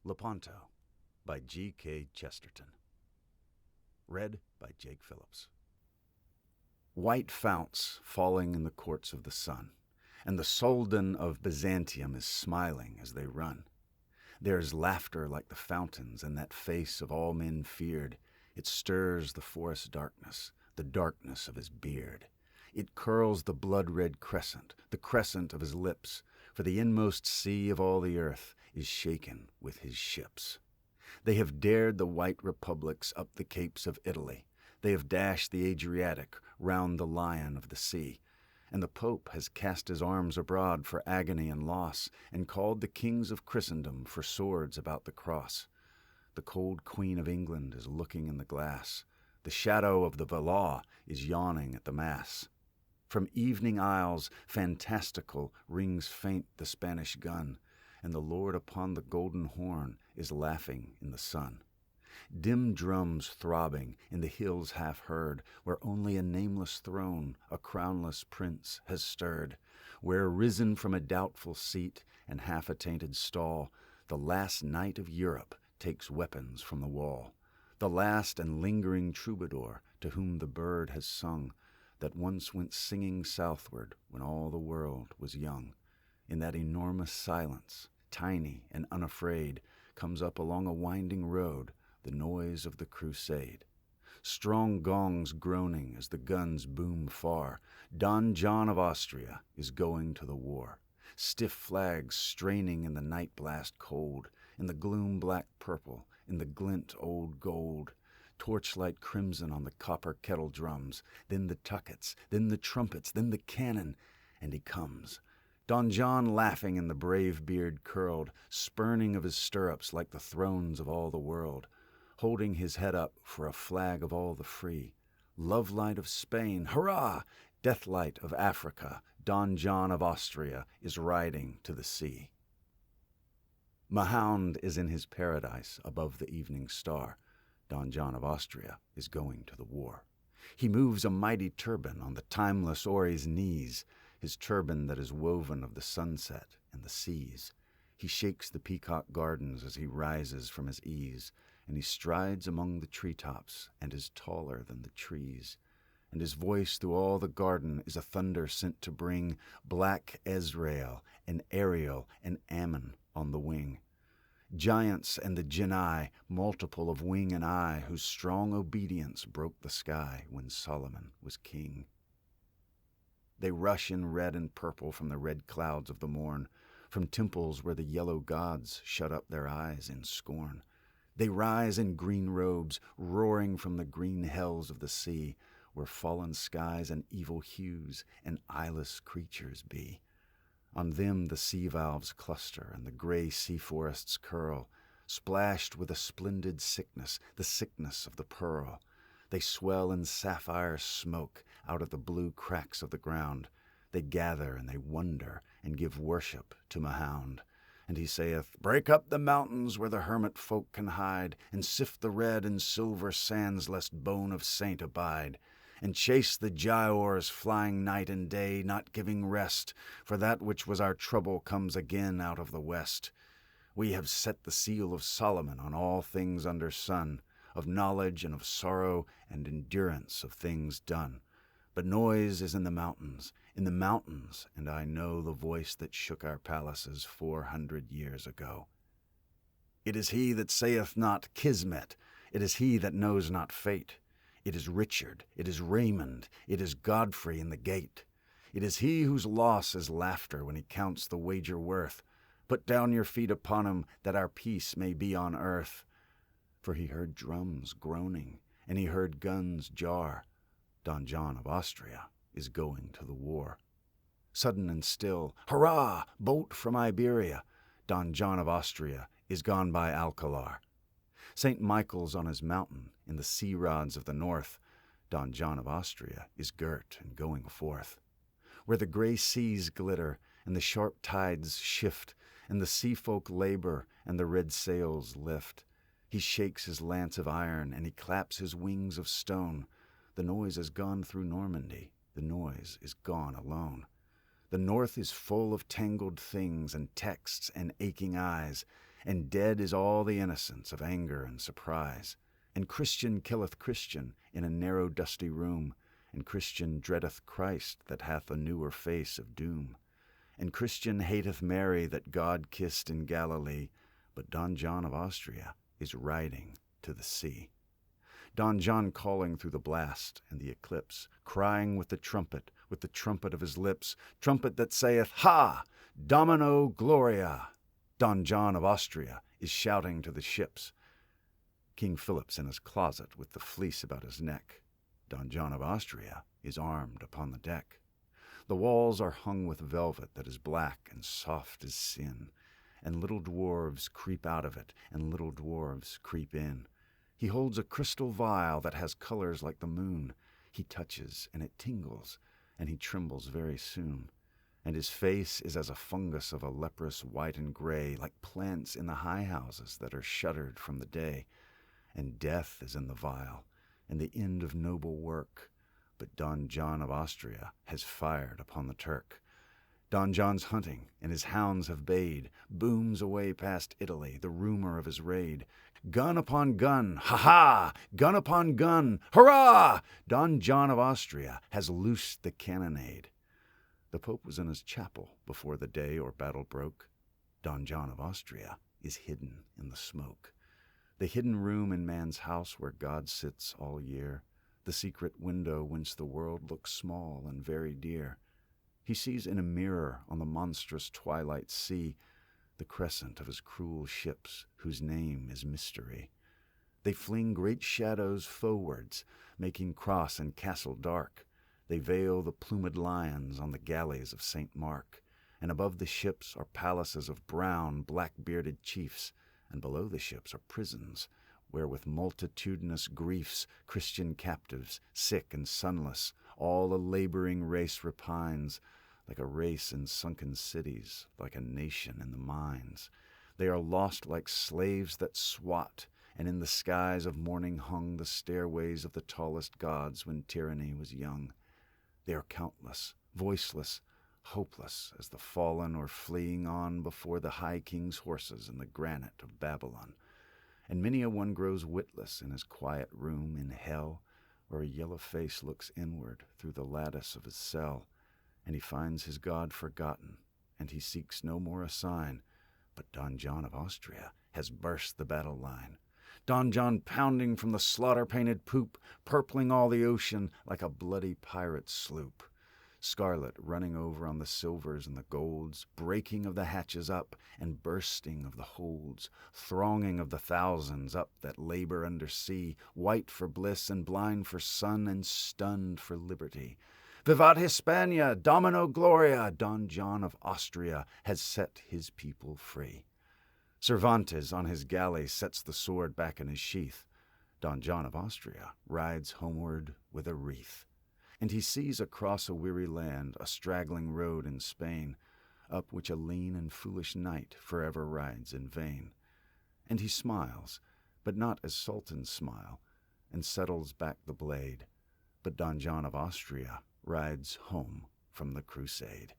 Lepanto by G.K. Chesterton. Read by Jake Phillips. White founts falling in the courts of the sun, and the Soldan of Byzantium is smiling as they run. There's laughter like the fountains in that face of all men feared. It stirs the forest darkness, the darkness of his beard. It curls the blood-red crescent, the crescent of his lips, for the inmost sea of all the earth is shaken with his ships. They have dared the white republics up the capes of Italy. They have dashed the Adriatic round the lion of the sea. And the Pope has cast his arms abroad for agony and loss, and called the kings of Christendom for swords about the cross. The cold Queen of England is looking in the glass. The shadow of the Valois is yawning at the Mass. From evening isles fantastical rings faint the Spanish gun, and the Lord upon the golden horn is laughing in the sun. Dim drums throbbing in the hills half heard, where only a nameless throne a crownless prince has stirred, where risen from a doubtful seat and half attainted stall, the last knight of Europe takes weapons from the wall, the last and lingering troubadour to whom the bird has sung, that once went singing southward when all the world was young. In that enormous silence, tiny and unafraid, comes up along a winding road the noise of the crusade. Strong gongs groaning as the guns boom far, Don John of Austria is going to the war. Stiff flags straining in the night blast cold, in the gloom black purple, in the glint old gold. Torchlight crimson on the copper kettle drums, then the tuckets, then the trumpets, then the cannon, and he comes. Don John laughing and the brave beard curled, spurning of his stirrups like the thrones of all the world, holding his head up for a flag of all the free. Love light of Spain, hurrah! Death light of Africa, Don John of Austria is riding to the sea. Mahound is in his paradise above the evening star. Don John of Austria is going to the war. He moves a mighty turban on the timeless Ori's knees, his turban that is woven of the sunset and the seas. He shakes the peacock gardens as he rises from his ease, and he strides among the treetops and is taller than the trees. And his voice through all the garden is a thunder sent to bring black Ezrael and Ariel and Ammon on the wing. Giants and the Genii, multiple of wing and eye, whose strong obedience broke the sky when Solomon was king. They rush in red and purple from the red clouds of the morn, from temples where the yellow gods shut up their eyes in scorn. They rise in green robes, roaring from the green hells of the sea, where fallen skies and evil hues and eyeless creatures be. On them the sea valves cluster and the gray sea forests curl, splashed with a splendid sickness, the sickness of the pearl. They swell in sapphire smoke out of the blue cracks of the ground. They gather and they wonder and give worship to Mahound. And he saith, Break up the mountains where the hermit folk can hide, and sift the red and silver sands lest bone of saint abide. And chase the Giaours flying night and day, not giving rest, for that which was our trouble comes again out of the west. We have set the seal of Solomon on all things under sun, of knowledge and of sorrow and endurance of things done. But noise is in the mountains, and I know the voice that shook our palaces 400 years ago. It is he that saith not Kismet, it is he that knows not fate. It is Richard, it is Raymond, it is Godfrey in the gate. It is he whose loss is laughter when he counts the wager worth. Put down your feet upon him, that our peace may be on earth. For he heard drums groaning, and he heard guns jar. Don John of Austria is going to the war. Sudden and still, hurrah, bolt from Iberia, Don John of Austria is gone by Alcalar. St. Michael's on his mountain in the sea rods of the north, Don John of Austria is girt and going forth. Where the gray seas glitter and the sharp tides shift, and the sea folk labor and the red sails lift, he shakes his lance of iron and he claps his wings of stone. The noise has gone through Normandy, the noise is gone alone. The north is full of tangled things and texts and aching eyes, and dead is all the innocence of anger and surprise. And Christian killeth Christian in a narrow dusty room, and Christian dreadeth Christ that hath a newer face of doom. And Christian hateth Mary that God kissed in Galilee, but Don John of Austria is riding to the sea. Don John calling through the blast and the eclipse, crying with the trumpet of his lips, trumpet that saith, Ha! Domino Gloria! Don John of Austria is shouting to the ships. King Philip's in his closet with the fleece about his neck. Don John of Austria is armed upon the deck. The walls are hung with velvet that is black and soft as sin, and little dwarves creep out of it, and little dwarves creep in. He holds a crystal vial that has colors like the moon. He touches, and it tingles, and he trembles very soon. And his face is as a fungus of a leprous white and gray, like plants in the high houses that are shuttered from the day. And death is in the vial, and the end of noble work. But Don John of Austria has fired upon the Turk. Don John's hunting, and his hounds have bayed, booms away past Italy the rumor of his raid. Gun upon gun, ha-ha! Gun upon gun, hurrah! Don John of Austria has loosed the cannonade. The Pope was in his chapel before the day or battle broke. Don John of Austria is hidden in the smoke. The hidden room in man's house where God sits all year, the secret window whence the world looks small and very dear. He sees in a mirror on the monstrous twilight sea the crescent of his cruel ships, whose name is Mystery. They fling great shadows forwards, making cross and castle dark. They veil the plumed lions on the galleys of St. Mark, and above the ships are palaces of brown, black-bearded chiefs, and below the ships are prisons, where with multitudinous griefs Christian captives, sick and sunless, all a laboring race repines, like a race in sunken cities, like a nation in the mines. They are lost like slaves that swat, and in the skies of morning hung the stairways of the tallest gods when tyranny was young. They are countless, voiceless, hopeless as the fallen or fleeing on before the high king's horses in the granite of Babylon. And many a one grows witless in his quiet room in hell, or a yellow face looks inward through the lattice of his cell, and he finds his God forgotten, and he seeks no more a sign. But Don John of Austria has burst the battle line. Don John pounding from the slaughter-painted poop, purpling all the ocean like a bloody pirate sloop. Scarlet running over on the silvers and the golds, breaking of the hatches up, and bursting of the holds, thronging of the thousands up that labor under sea, white for bliss and blind for sun and stunned for liberty. Vivat Hispania, Domino Gloria, Don John of Austria has set his people free. Cervantes on his galley sets the sword back in his sheath. Don John of Austria rides homeward with a wreath. And he sees across a weary land a straggling road in Spain, up which a lean and foolish knight forever rides in vain. And he smiles, but not as sultans smile, and settles back the blade. But Don John of Austria rides home from the crusade.